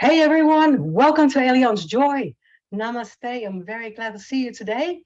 Hey everyone, welcome to Allianz Joy. Namaste. I'm very glad to see you today.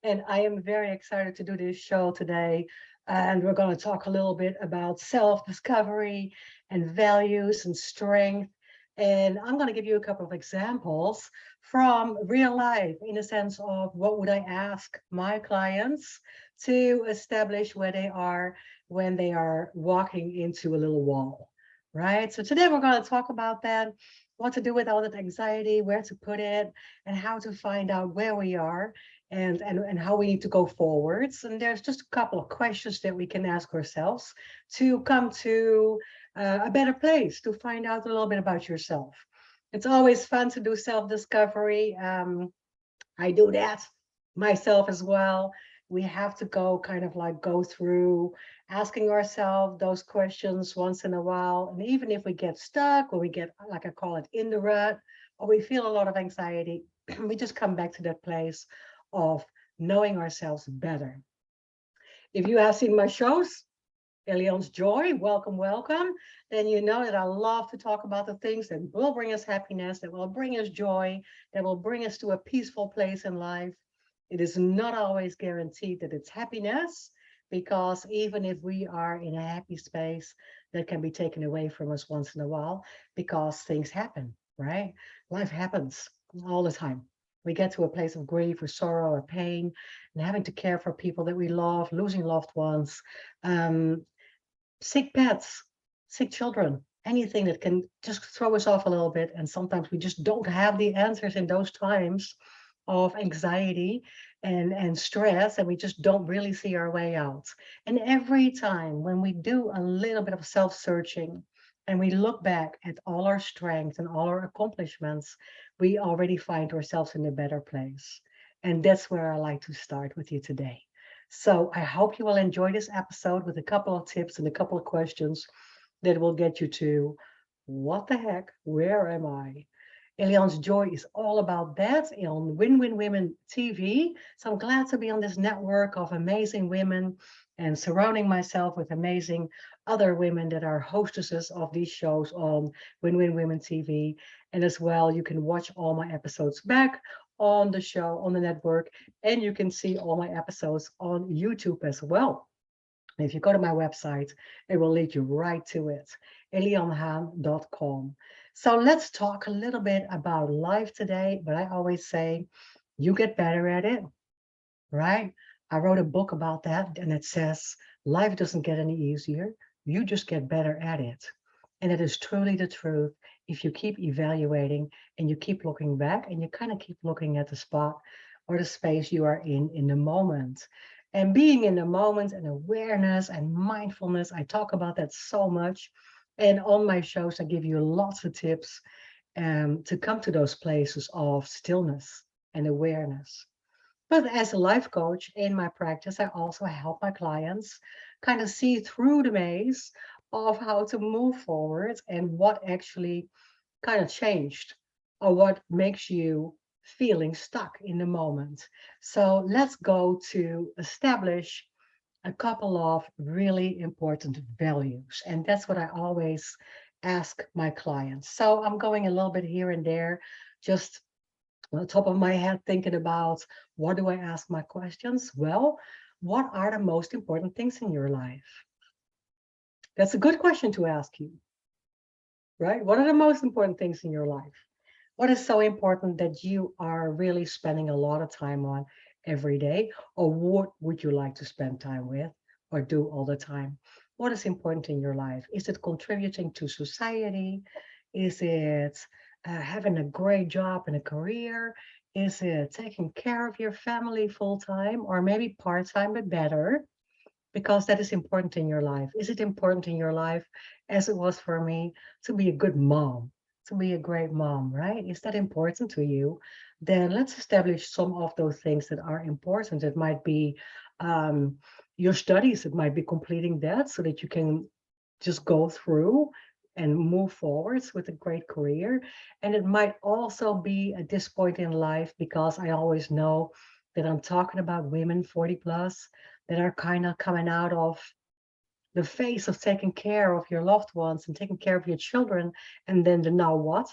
And I am very excited to do this show today. And we're going to talk a little bit about self-discovery and values and strength. And I'm going to give you a couple of examples from real life in the sense of what would I ask my clients to establish where they are when they are walking into a little wall, right? So today we're going to talk about that, what to do with all that anxiety, where to put it, and how to find out where we are and how we need to go forwards. And there's just a couple of questions that we can ask ourselves to come to a better place, to find out a little bit about yourself. It's always fun to do self-discovery. I do that myself as well. We have to go kind of like go through asking ourselves those questions once in a while. And even if we get stuck or we get, like I call it, in the rut, or we feel a lot of anxiety, we just come back to that place of knowing ourselves better. If you have seen my shows, Allianz Joy, welcome, welcome. Then you know that I love to talk about the things that will bring us happiness, that will bring us joy, that will bring us to a peaceful place in life. It is not always guaranteed that it's happiness, because even if we are in a happy space, that can be taken away from us once in a while because things happen, right? Life happens all the time. We get to a place of grief or sorrow or pain and having to care for people that we love, losing loved ones, um, sick pets, sick children, anything that can just throw us off a little bit. And sometimes we just don't have the answers in those times of anxiety and stress, and we just don't really see our way out. And every time when we do a little bit of self-searching and we look back at all our strengths and all our accomplishments, we already find ourselves in a better place. And that's where I like to start with you today. So I hope you will enjoy this episode with a couple of tips and a couple of questions that will get you to what the heck, where am I? Allianz Joy is all about that on Win-Win Women TV. So I'm glad to be on this network of amazing women and surrounding myself with amazing other women that are hostesses of these shows on Win-Win Women TV. And as well, you can watch all my episodes back on the show, on the network, and you can see all my episodes on YouTube as well. And if you go to my website, it will lead you right to it, elianhaan.com. So let's talk a little bit about life today. But I always say, you get better at it, right? I wrote a book about that, and it says, life doesn't get any easier. You just get better at it. And it is truly the truth if you keep evaluating and you keep looking back and you kind of keep looking at the spot or the space you are in the moment. And being in the moment and awareness and mindfulness, I talk about that so much. And on my shows, I give you lots of tips to come to those places of stillness and awareness. But as a life coach in my practice, I also help my clients kind of see through the maze of how to move forward and what actually kind of changed or what makes you feeling stuck in the moment. So let's go to establish a couple of really important values. And that's what I always ask my clients. So I'm going a little bit here and there, just on the top of my head, thinking about what do I ask my questions? Well, what are the most important things in your life? That's a good question to ask you, right? What are the most important things in your life? What is so important that you are really spending a lot of time on every day? Or what would you like to spend time with or do all the time? What is important in your life? Is it contributing to society? Is it having a great job and a career? Is it taking care of your family full time or maybe part time but better? Because that is important in your life. Is it important in your life, as it was for me, to be a good mom, to be a great mom, right? Is that important to you? Then let's establish some of those things that are important. It might be your studies, it might be completing that so that you can just go through and move forwards with a great career. And it might also be at this point in life, because I always know that I'm talking about women 40 plus that are kind of coming out of the phase of taking care of your loved ones and taking care of your children. And then the now what?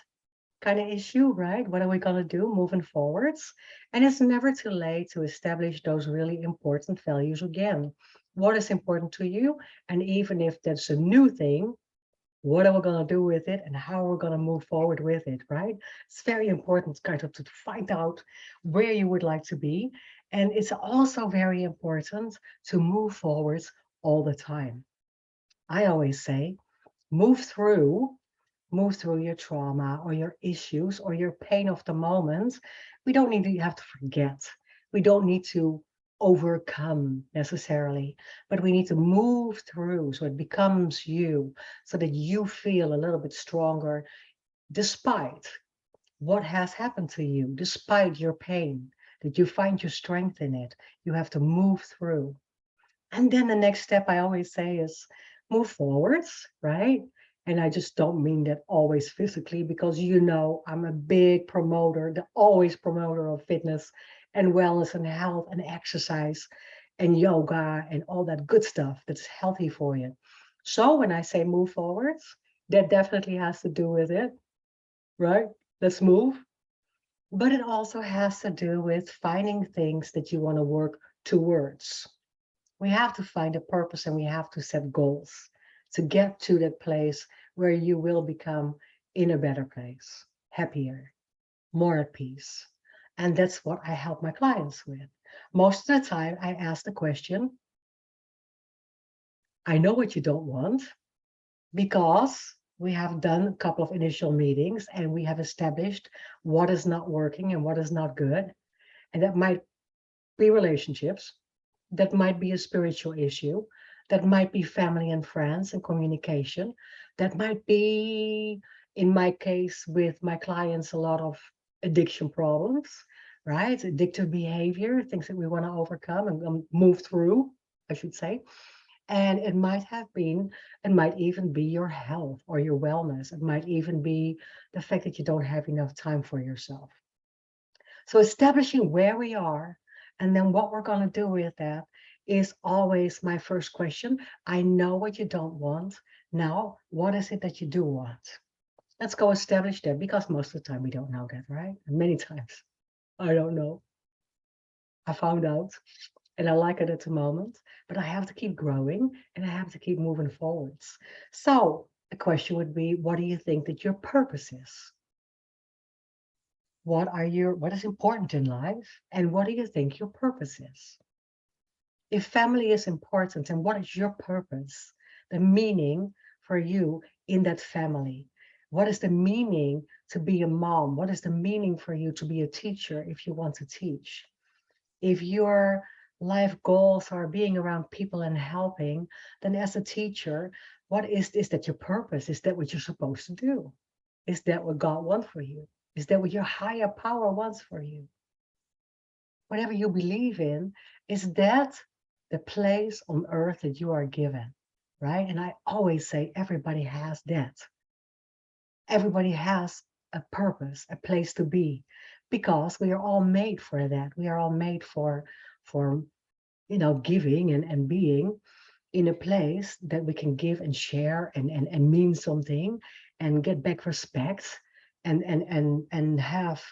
kind of issue, right? What are we going to do moving forwards? And it's never too late to establish those really important values again. What is important to you? And even if that's a new thing, what are we going to do with it and how we're going to move forward with it, right? It's very important kind of to find out where you would like to be. And it's also very important to move forward all the time. I always say, move through move through your trauma or your issues or your pain of the moment. We don't need to have to forget. We don't need to overcome necessarily, but we need to move through so it becomes you, so that you feel a little bit stronger despite what has happened to you, despite your pain, that you find your strength in it. You have to move through. And then the next step I always say is move forwards, right? And I just don't mean that always physically, because I'm a big promoter, the always promoter of fitness and wellness and health and exercise and yoga and all that good stuff that's healthy for you. So when I say move forwards, that definitely has to do with it, right? Let's move. But it also has to do with finding things that you want to work towards. We have to find a purpose and we have to set goals to get to that place where you will become in a better place, happier, more at peace. And that's what I help my clients with. Most of the time, I ask the question, I know what you don't want, because we have done a couple of initial meetings and we have established what is not working and what is not good. And that might be relationships. That might be a spiritual issue. That might be family and friends and communication. That might be, in my case, with my clients, a lot of addiction problems, right? Addictive behavior, things that we want to overcome and move through, I should say. And it might even be your health or your wellness. It might even be the fact that you don't have enough time for yourself. So establishing where we are and then what we're going to do with that is always my first question. I know what you don't want. Now, what is it that you do want? Let's go establish that, because most of the time we don't know that, right? And many times I don't know. I found out and I like it at the moment, but I have to keep growing and I have to keep moving forwards. So the question would be, what do you think that your purpose is? What is important in life, and what do you think your purpose is? If family is important, then what is your purpose, the meaning for you in that family? What is the meaning to be a mom? What is the meaning for you to be a teacher if you want to teach? If your life goals are being around people and helping, then as a teacher, is that your purpose? Is that what you're supposed to do? Is that what God wants for you? Is that what your higher power wants for you? Whatever you believe in, is that the place on earth that you are given, right? And I always say everybody has that. Everybody has a purpose, a place to be, because we are all made for that. We are all made for giving and being in a place that we can give and share and mean something and get back respect and have,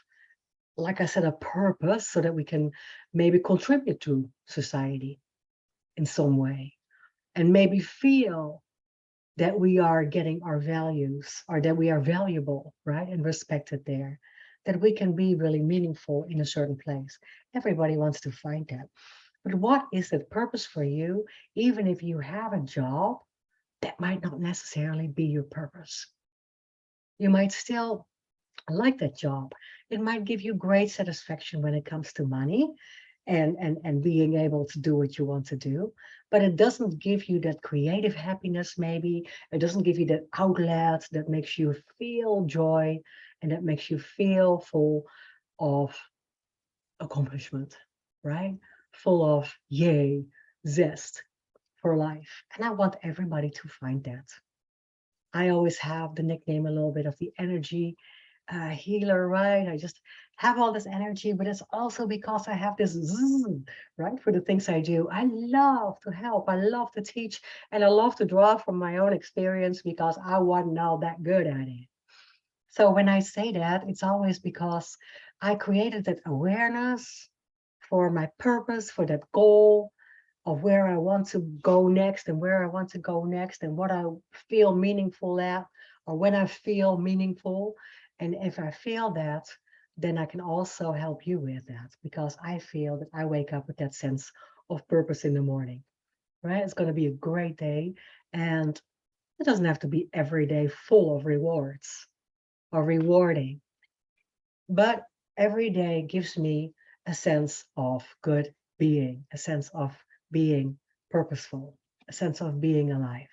like I said, a purpose so that we can maybe contribute to society in some way and maybe feel that we are getting our values or that we are valuable, right? And respected there, that we can be really meaningful in a certain place. Everybody wants to find that. But what is the purpose for you? Even if you have a job, that might not necessarily be your purpose. You might still like that job. It might give you great satisfaction when it comes to money and being able to do what you want to do, but it doesn't give you that creative happiness. Maybe it doesn't give you that outlet that makes you feel joy and that makes you feel full of accomplishment, right? Full of yay, zest for life. And I want everybody to find that. I always have the nickname a little bit of the energy healer, right? I just have all this energy, but it's also because I have this zzz, right, for the things I do. I love to help, I love to teach, and I love to draw from my own experience because I wasn't now that good at it. So when I say that, it's always because I created that awareness for my purpose, for that goal of where I want to go next and where I want to go next and what I feel meaningful at or when I feel meaningful. And if I feel that, then I can also help you with that because I feel that I wake up with that sense of purpose in the morning, right? It's going to be a great day. And it doesn't have to be every day full of rewards or rewarding, but every day gives me a sense of good being, a sense of being purposeful, a sense of being alive.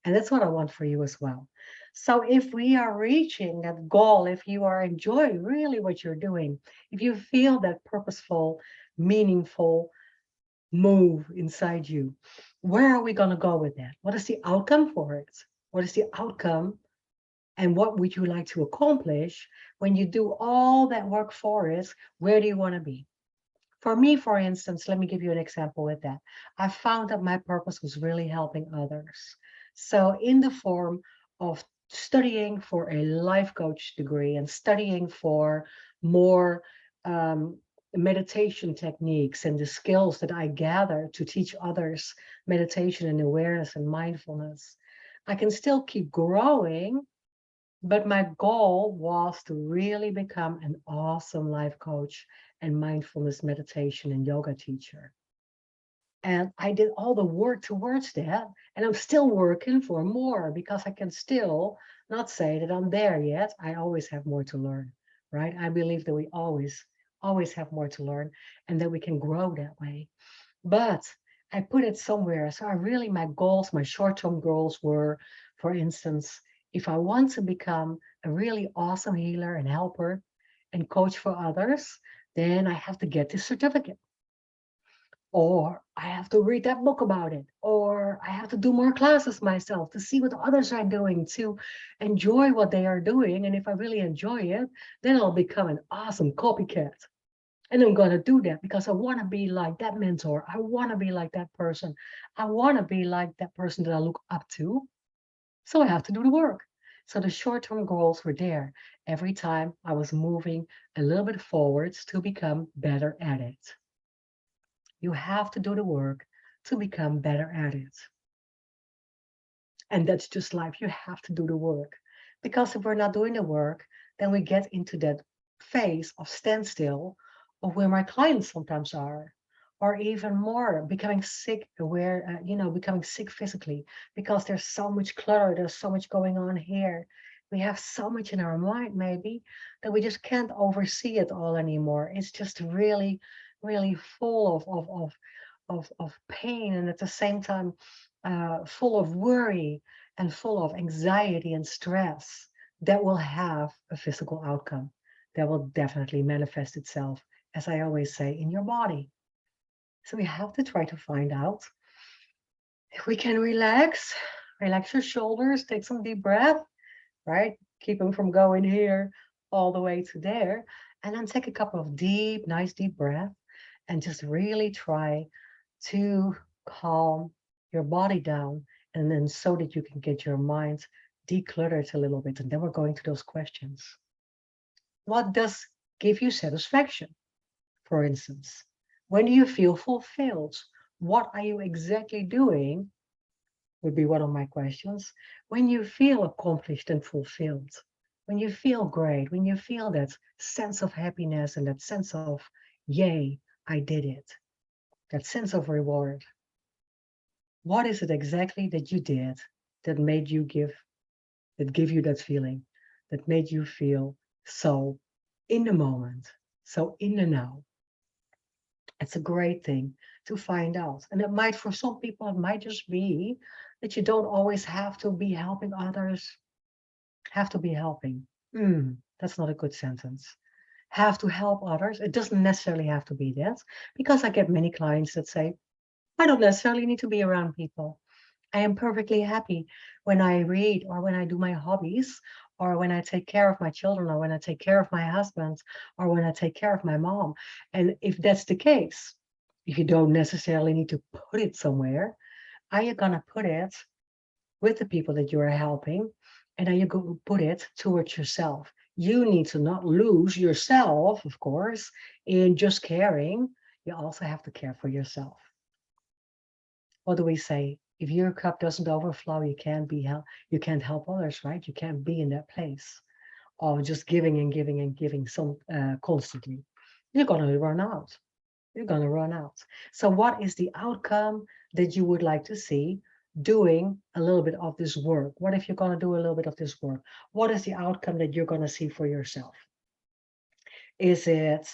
And that's what I want for you as well. So if we are reaching that goal, if you are enjoying really what you're doing, if you feel that purposeful, meaningful move inside you, where are we going to go with that? What is the outcome for it? What is the outcome and what would you like to accomplish when you do all that work for it? Where do you want to be? For me, for instance, let me give you an example with that. I found that my purpose was really helping others. So, in the form of studying for a life coach degree and studying for more um, meditation techniques and the skills that I gather to teach others meditation and awareness and mindfulness, I can still keep growing, but my goal was to really become an awesome life coach and mindfulness meditation and yoga teacher. And I did all the work towards that. And I'm still working for more because I can still not say that I'm there yet. I always have more to learn, right? I believe that we always have more to learn and that we can grow that way. But I put it somewhere. So I really, my goals, my short-term goals were, for instance, if I want to become a really awesome healer and helper and coach for others, then I have to get this certificate. Or I have to read that book about it. Or I have to do more classes myself to see what others are doing, to enjoy what they are doing. And if I really enjoy it, then I'll become an awesome copycat. And I'm going to do that because I want to be like that mentor. I want to be like that person. I want to be like that person that I look up to. So I have to do the work. So the short term goals were there every time I was moving a little bit forwards to become better at it. You have to do the work to become better at it. And that's just life. You have to do the work. Because if we're not doing the work, then we get into that phase of standstill of where my clients sometimes are, or even more, becoming sick, aware, becoming sick physically because there's so much clutter, there's so much going on here. We have so much in our mind, maybe, that we just can't oversee it all anymore. It's just really, really full of pain and at the same time full of worry and full of anxiety and stress that will have a physical outcome that will definitely manifest itself, as I always say, in your body. So we have to try to find out if we can relax your shoulders, take some deep breath, right? Keep them from going here all the way to there. And then take a couple of nice deep breaths and just really try to calm your body down, and then so that you can get your mind decluttered a little bit. And then we're going to those questions. What does give you satisfaction, for instance? When do you feel fulfilled? What are you exactly doing? Would be one of my questions. When you feel accomplished and fulfilled, when you feel great, when you feel that sense of happiness and that sense of, yay, I did it, that sense of reward. What is it exactly that you did that made you give you that feeling, that made you feel so in the moment, so in the now? It's a great thing to find out. And it might, for some people, it might just be that you don't always have to be helping others, have to be helping. That's not a good sentence. Have to help others. It doesn't necessarily have to be that, because I get many clients that say, I don't necessarily need to be around people. I am perfectly happy when I read or when I do my hobbies or when I take care of my children or when I take care of my husband or when I take care of my mom. And if that's the case, if you don't necessarily need to put it somewhere, are you going to put it with the people that you are helping? And are you going to put it towards yourself? you need to not lose yourself, of course, in just caring. You also have to care for yourself. What do we say? If your cup doesn't overflow, you can't help others, right? You can't be in that place of just giving and giving and giving constantly. You're gonna run out. You're gonna run out. So what is the outcome that you would like to see doing a little bit of this work? What if you're gonna do a little bit of this work? What is the outcome that you're gonna see for yourself? Is it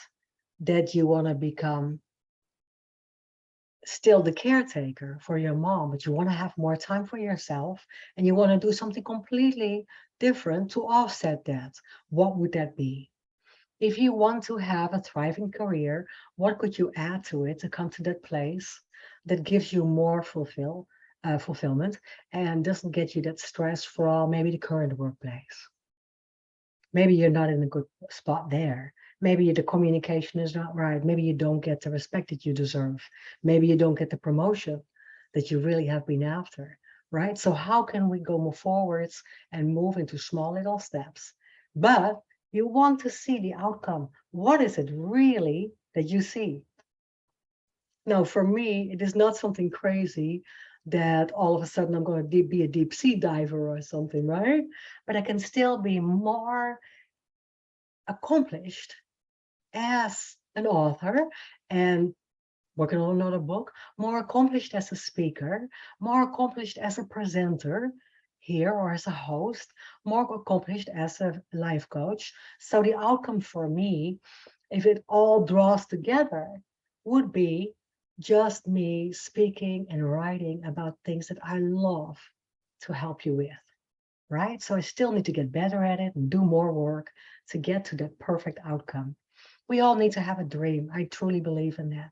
that you want to become still the caretaker for your mom, but you want to have more time for yourself and you want to do something completely different to offset that? What would that be? If you want to have a thriving career, what could you add to it to come to that place that gives you more fulfillment and doesn't get you that stress from maybe the current workplace? Maybe you're not in a good spot there. Maybe the communication is not right. Maybe you don't get the respect that you deserve. Maybe you don't get the promotion that you really have been after, right? So how can we go move forwards and move into small little steps? But you want to see the outcome. What is it really that you see? Now, for me, it is not something crazy that all of a sudden I'm going to be a deep sea diver or something, right? But I can still be more accomplished as an author and working on another book, more accomplished as a speaker, more accomplished as a presenter here or as a host, more accomplished as a life coach. So the outcome for me, if it all draws together, would be just me speaking and writing about things that I love to help you with, right? So I still need to get better at it and do more work to get to that perfect outcome. We all need to have a dream. I truly believe in that.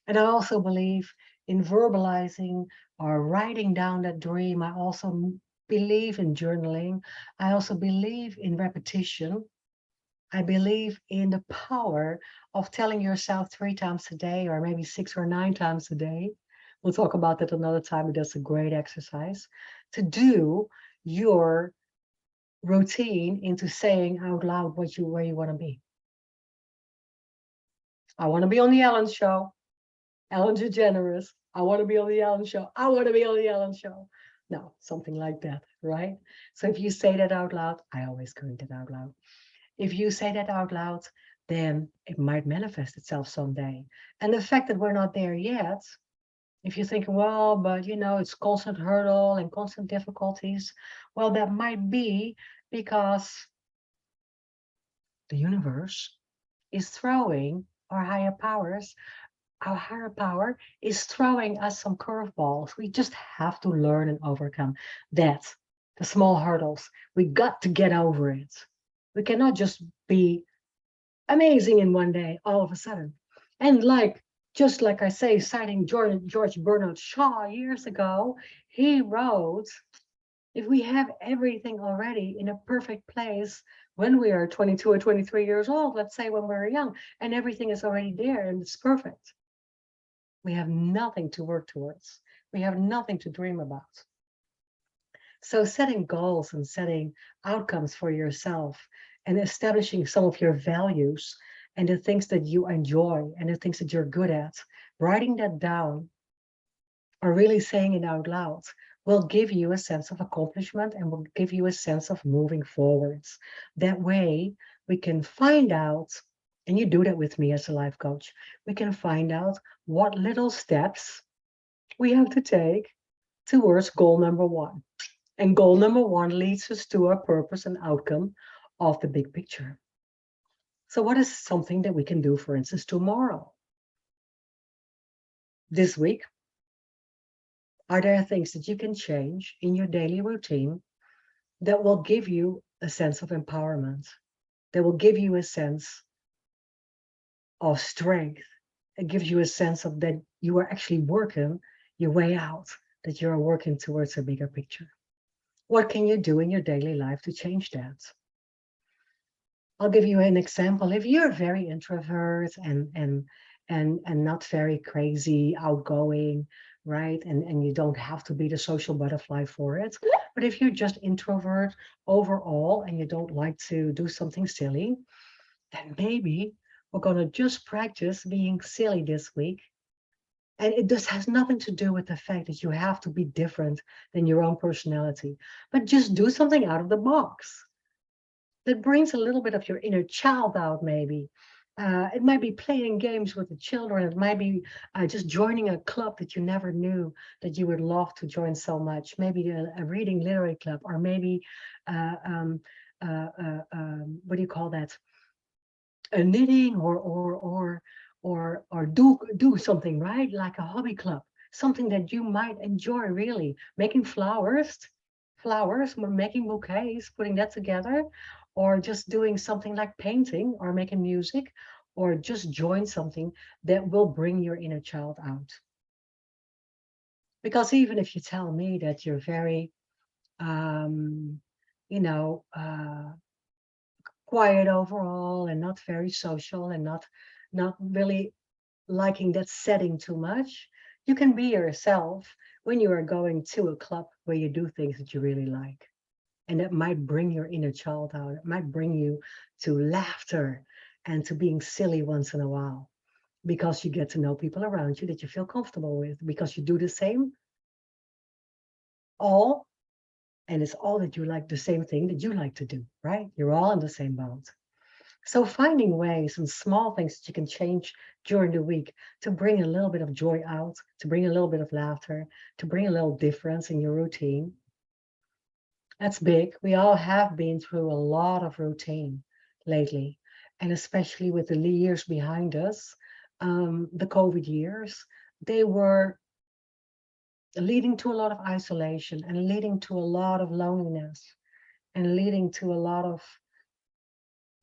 And I also believe in verbalizing or writing down that dream. I also believe in journaling. I also believe in repetition. I believe in the power of telling yourself 3 times a day, or maybe 6 or 9 times a day. We'll talk about that another time. That's a great exercise to do your routine into saying out loud where you want to be. I want to be on the Ellen Show. Ellen DeGeneres. I want to be on the Ellen Show. I want to be on the Ellen Show. No, something like that, right? So if you say that out loud, I always create it out loud. If you say that out loud, then it might manifest itself someday. And the fact that we're not there yet, if you're thinking, well, but it's constant hurdle and constant difficulties, well, that might be because the universe is throwing our higher powers. Our higher power is throwing us some curveballs. We just have to learn and overcome that. The small hurdles. We got to get over it. We cannot just be amazing in one day, all of a sudden. And just like I say, citing George Bernard Shaw years ago, he wrote, if we have everything already in a perfect place when we are 22 or 23 years old, let's say when we're young, and everything is already there and it's perfect, we have nothing to work towards. We have nothing to dream about. So setting goals and setting outcomes for yourself and establishing some of your values and the things that you enjoy and the things that you're good at, writing that down or really saying it out loud will give you a sense of accomplishment and will give you a sense of moving forwards. That way we can find out, and you do that with me as a life coach, we can find out what little steps we have to take towards goal number one. And goal number one leads us to our purpose and outcome of the big picture. So what is something that we can do, for instance, tomorrow? This week, are there things that you can change in your daily routine that will give you a sense of empowerment, that will give you a sense of strength? It gives you a sense of that you are actually working your way out, that you are working towards a bigger picture. What can you do in your daily life to change that? I'll give you an example. If you're very introvert and not very crazy, outgoing, right? And you don't have to be the social butterfly for it. But if you're just introvert overall and you don't like to do something silly, then maybe we're going to just practice being silly this week. And it just has nothing to do with the fact that you have to be different than your own personality, but just do something out of the box that brings a little bit of your inner child out, maybe. It might be playing games with the children. It might be just joining a club that you never knew that you would love to join so much. Maybe a reading literary club, or maybe, uh, um, what do you call that? A knitting, or do something, right? Like a hobby club, something that you might enjoy really. Making flowers, making bouquets, putting that together, or just doing something like painting or making music, or just join something that will bring your inner child out. Because even if you tell me that you're very, um, you know, quiet overall and not very social and not really liking that setting too much, you can be yourself when you are going to a club where you do things that you really like. And that might bring your inner child out. It might bring you to laughter and to being silly once in a while, because you get to know people around you that you feel comfortable with, because you do the same all, and it's all that you like, the same thing that you like to do, right? You're all in the same boat. So finding ways and small things that you can change during the week to bring a little bit of joy out, to bring a little bit of laughter, to bring a little difference in your routine. That's big. We all have been through a lot of routine lately, and especially with the years behind us, the COVID years, they were leading to a lot of isolation and leading to a lot of loneliness and leading to a lot of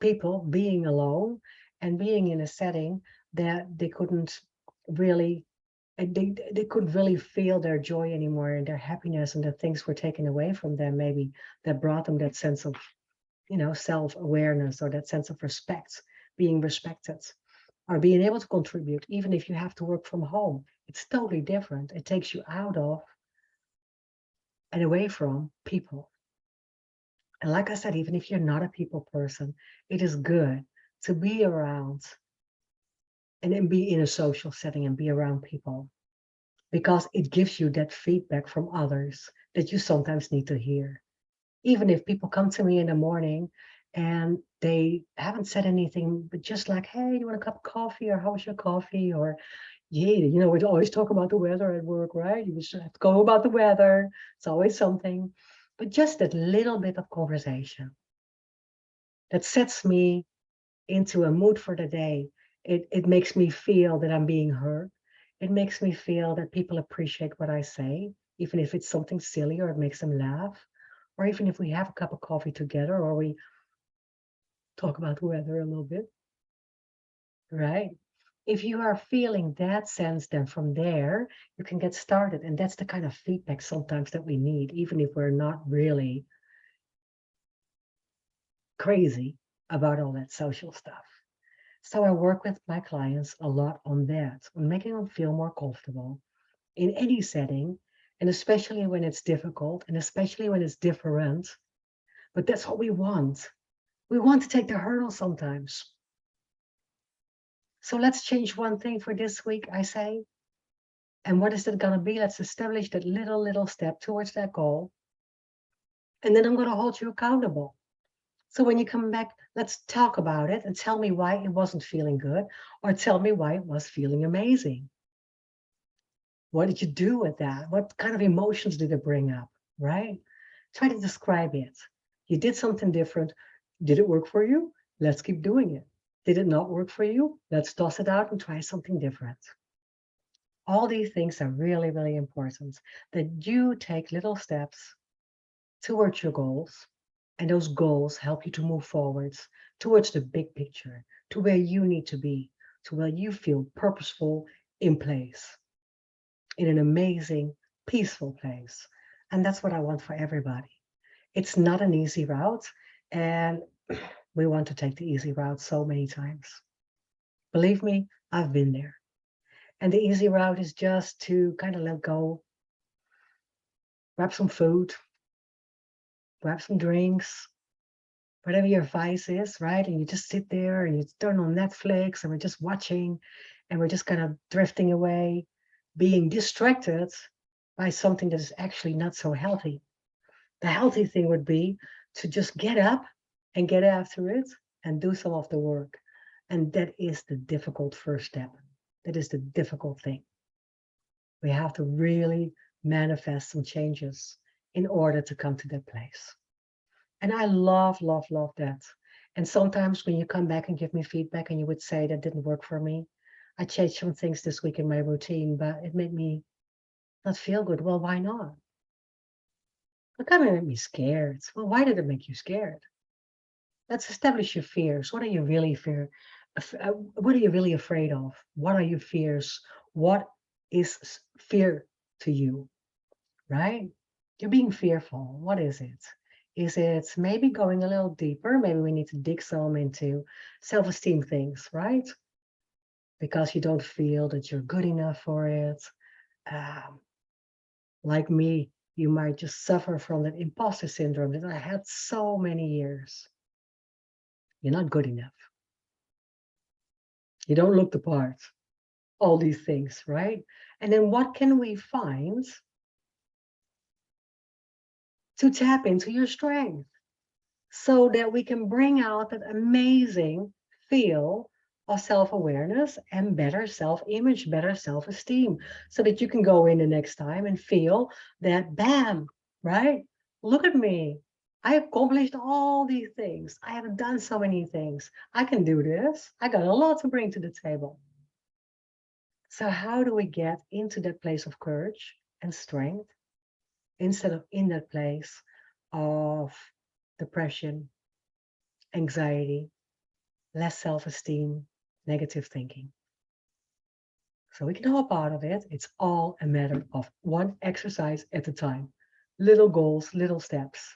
people being alone and being in a setting that they couldn't really, they couldn't really feel their joy anymore, and their happiness, and the things were taken away from them, maybe, that brought them that sense of, self-awareness, or that sense of respect, being respected, or being able to contribute. Even if you have to work from home, it's totally different. It takes you out of and away from people. And like I said, even if you're not a people person, it is good to be around and then be in a social setting and be around people, because it gives you that feedback from others that you sometimes need to hear. Even if people come to me in the morning and they haven't said anything, but just like, hey, you want a cup of coffee, or how was your coffee? Or, yeah, we always talk about the weather at work, right? You just have to go about the weather. It's always something. But just that little bit of conversation that sets me into a mood for the day. It makes me feel that I'm being heard. It makes me feel that people appreciate what I say, even if it's something silly or it makes them laugh, or even if we have a cup of coffee together, or we talk about the weather a little bit, right? If you are feeling that sense, then from there, you can get started. And that's the kind of feedback sometimes that we need, even if we're not really crazy about all that social stuff. So I work with my clients a lot on that, on making them feel more comfortable in any setting, and especially when it's difficult, and especially when it's different. But that's what we want. We want to take the hurdle sometimes. So let's change one thing for this week, I say. And what is it going to be? Let's establish that little step towards that goal. And then I'm going to hold you accountable. So when you come back, let's talk about it and tell me why it wasn't feeling good, or tell me why it was feeling amazing. What did you do with that? What kind of emotions did it bring up, right? Try to describe it. You did something different. Did it work for you? Let's keep doing it. Did it not work for you? Let's toss it out and try something different. All these things are really, really important, that you take little steps towards your goals, and those goals help you to move forwards towards the big picture, to where you need to be, to where you feel purposeful in place, in an amazing, peaceful place. And that's what I want for everybody. It's not an easy route, and we want to take the easy route so many times. Believe me, I've been there. And the easy route is just to kind of let go, grab some food, grab some drinks, whatever your vice is, right? And you just sit there and you turn on Netflix and we're just watching and we're just kind of drifting away, being distracted by something that is actually not so healthy. The healthy thing would be to just get up and get after it and do some of the work. And that is the difficult first step. That is the difficult thing. We have to really manifest some changes in order to come to that place. And I love, love, love that. And sometimes when you come back and give me feedback and you would say that didn't work for me, I changed some things this week in my routine, but it made me not feel good. Well, why not? It kind of made me scared. Well, why did it make you scared? Let's establish your fears. What are you really what are you really afraid of? What are your fears? What is fear to you? Right? You're being fearful. What is it? Is it maybe going a little deeper? Maybe we need to dig some into self-esteem things, right? Because you don't feel that you're good enough for it. Um, like me, you might just suffer from that imposter syndrome that I had so many years. You're not good enough. You don't look the part. All these things, right? And then what can we find to tap into your strength so that we can bring out that amazing feel of self-awareness and better self-image, better self-esteem, so that you can go in the next time and feel that, bam, right? Look at me. I accomplished all these things. I have done so many things. I can do this. I got a lot to bring to the table. So how do we get into that place of courage and strength instead of in that place of depression, anxiety, less self-esteem, negative thinking? So we can hop out of it. It's all a matter of one exercise at a time. Little goals, little steps,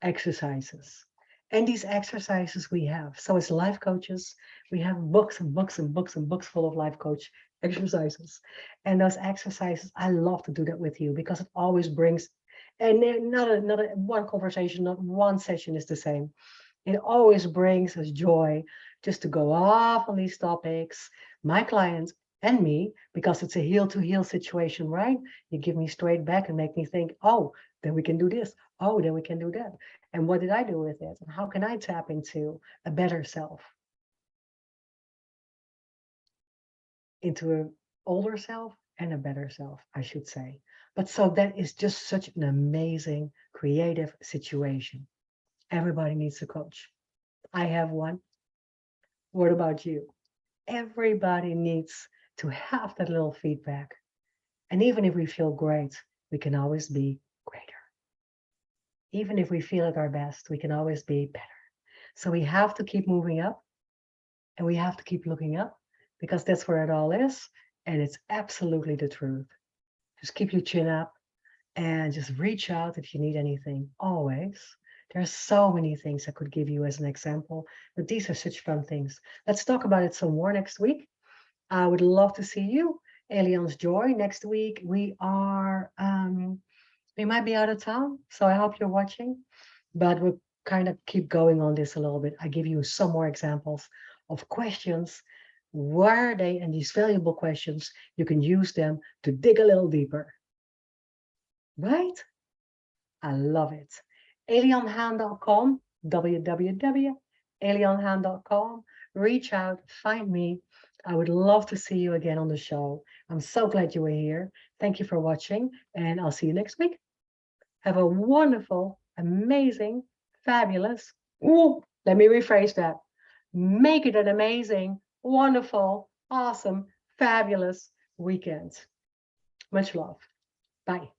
exercises. And these exercises we have. So as life coaches, we have books and books and books and books full of life coach exercises. And those exercises, I love to do that with you because it always brings, and not one conversation, not one session is the same. It always brings us joy just to go off on these topics, my clients and me, because it's a heel to heel situation, right? You give me straight back and make me think, oh, then we can do this. Oh, then we can do that. And what did I do with it? And how can I tap into a better self? Into an older self and a better self, I should say. But so that is just such an amazing, creative situation. Everybody needs a coach. I have one. What about you? Everybody needs to have that little feedback. And even if we feel great, we can always be greater. Even if we feel at our best, we can always be better. So we have to keep moving up and we have to keep looking up because that's where it all is. And it's absolutely the truth. Just keep your chin up and just reach out if you need anything, always. There's so many things I could give you as an example, but these are such fun things. Let's talk about it some more next week. I would love to see you. Aliens Joy. Next week we might be out of town, so I hope you're watching. But we'll kind of keep going on this a little bit. I give you some more examples of questions. Where are they? And these valuable questions, you can use them to dig a little deeper. Right? I love it. alienhaan.com, www.alienhaan.com. Reach out, find me. I would love to see you again on the show. I'm so glad you were here. Thank you for watching, and I'll see you next week. Have a wonderful, amazing, fabulous, let me rephrase that. Make it an amazing, wonderful, awesome, fabulous weekend. Much love. Bye.